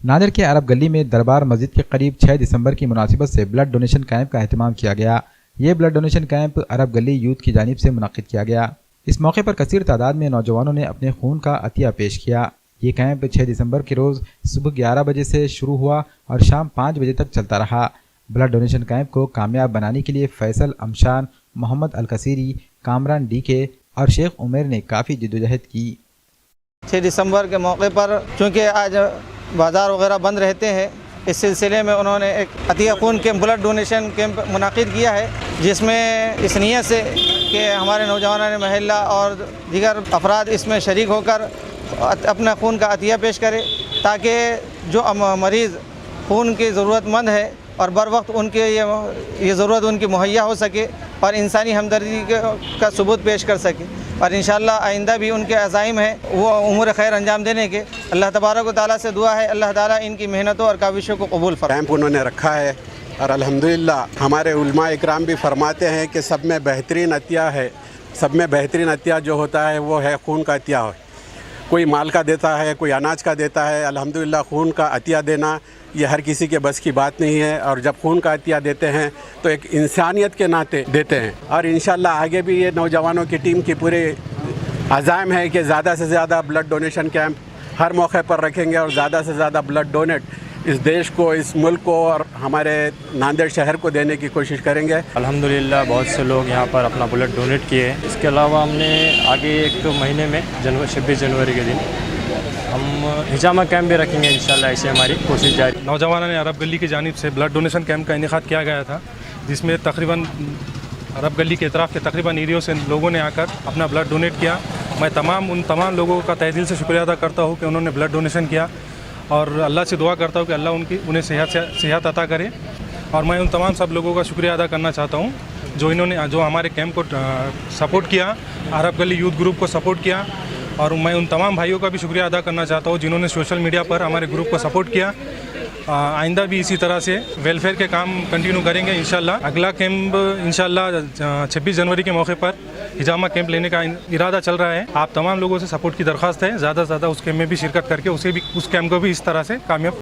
نادر کے عرب گلی میں دربار مسجد کے قریب 6 دسمبر کی مناسبت سے بلڈ ڈونیشن کیمپ کا اہتمام کیا گیا۔ یہ بلڈ ڈونیشن کیمپ عرب گلی یوتھ کی جانب سے منعقد کیا گیا۔ اس موقع پر کثیر تعداد میں نوجوانوں نے اپنے خون کا عطیہ پیش کیا۔ یہ کیمپ 6 دسمبر کے روز صبح 11 بجے سے شروع ہوا اور شام 5 بجے تک چلتا رہا۔ بلڈ ڈونیشن کیمپ کو کامیاب بنانے کے لیے فیصل امشان، محمد الکثیری، کامران ڈی کے اور شیخ عمیر نے کافی جدوجہد کی۔ 6 دسمبر کے موقع پر چونکہ آج بازار وغیرہ بند رہتے ہیں، اس سلسلے میں انہوں نے ایک عطیہ خون کیمپ، بلڈ ڈونیشن کیمپ منعقد کیا ہے، جس میں اس نیت سے کہ ہمارے نوجوانان محلہ اور دیگر افراد اس میں شریک ہو کر اپنا خون کا عطیہ پیش کرے، تاکہ جو مریض خون کی ضرورت مند ہے اور بر وقت ان کے یہ ضرورت ان کی مہیا ہو سکے اور انسانی ہمدردی کا ثبوت پیش کر سکے، اور انشاءاللہ آئندہ بھی ان کے عزائم ہیں وہ امور خیر انجام دینے کے۔ اللہ تبارک و تعالیٰ سے دعا ہے اللہ تعالیٰ ان کی محنتوں اور کاوشوں کو قبول فرمائے۔ کیمپ انہوں نے رکھا ہے اور الحمدللہ ہمارے علماء اکرام بھی فرماتے ہیں کہ سب میں بہترین عطیہ ہے، سب میں بہترین عطیہ جو ہوتا ہے وہ ہے خون کا عطیہ۔ کوئی مال کا دیتا ہے، کوئی اناج کا دیتا ہے، الحمدللہ خون کا عطیہ دینا یہ ہر کسی کے بس کی بات نہیں ہے، اور جب خون کا عطیہ دیتے ہیں تو ایک انسانیت کے ناطے دیتے ہیں، اور انشاءاللہ آگے بھی یہ نوجوانوں کی ٹیم کی پورے عزائم ہے کہ زیادہ سے زیادہ بلڈ ڈونیشن کیمپ ہر موقع پر رکھیں گے اور زیادہ سے زیادہ بلڈ ڈونیٹ اس دیش کو، اس ملک کو اور ہمارے ناندیڑ شہر کو دینے کی کوشش کریں گے۔ الحمدللہ بہت سے لوگ یہاں پر اپنا بلڈ ڈونیٹ کیے ہیں۔ اس کے علاوہ ہم نے آگے ایک مہینے میں 26 جنوری کے دن ہم ہجامہ کیمپ بھی رکھیں گے انشاءاللہ، ایسے ہماری کوشش جاری۔ نوجوانوں نے عرب گلی کی جانب سے بلڈ ڈونیشن کیمپ کا انعقاد کیا گیا تھا، جس میں تقریباً عرب گلی کے اطراف کے تقریباً ایریوں سے لوگوں نے آ کر اپنا بلڈ ڈونیٹ کیا۔ میں ان تمام لوگوں کا تہ دل سے شکریہ ادا کرتا ہوں کہ انہوں نے بلڈ ڈونیشن کیا، اور اللہ سے دعا کرتا ہوں کہ اللہ انہیں صحت عطا کرے۔ اور میں ان تمام سب لوگوں کا شکریہ ادا کرنا چاہتا ہوں جو ہمارے کیمپ کو سپورٹ کیا، عرب گلی یوتھ گروپ کو سپورٹ کیا، اور میں ان تمام بھائیوں کا بھی شکریہ ادا کرنا چاہتا ہوں جنہوں نے سوشل میڈیا پر ہمارے گروپ کو سپورٹ کیا۔ آئندہ بھی اسی طرح سے ویلفیئر کے کام کنٹینیو کریں گے انشاءاللہ۔ اگلا کیمپ انشاءاللہ 26 جنوری کے موقع پر ہجامہ کیمپ لینے کا ارادہ چل رہا ہے۔ آپ تمام لوگوں سے سپورٹ کی درخواست ہے، زیادہ سے زیادہ اس کیمپ میں بھی شرکت کر کے اس کیمپ کو بھی اس طرح سے کامیاب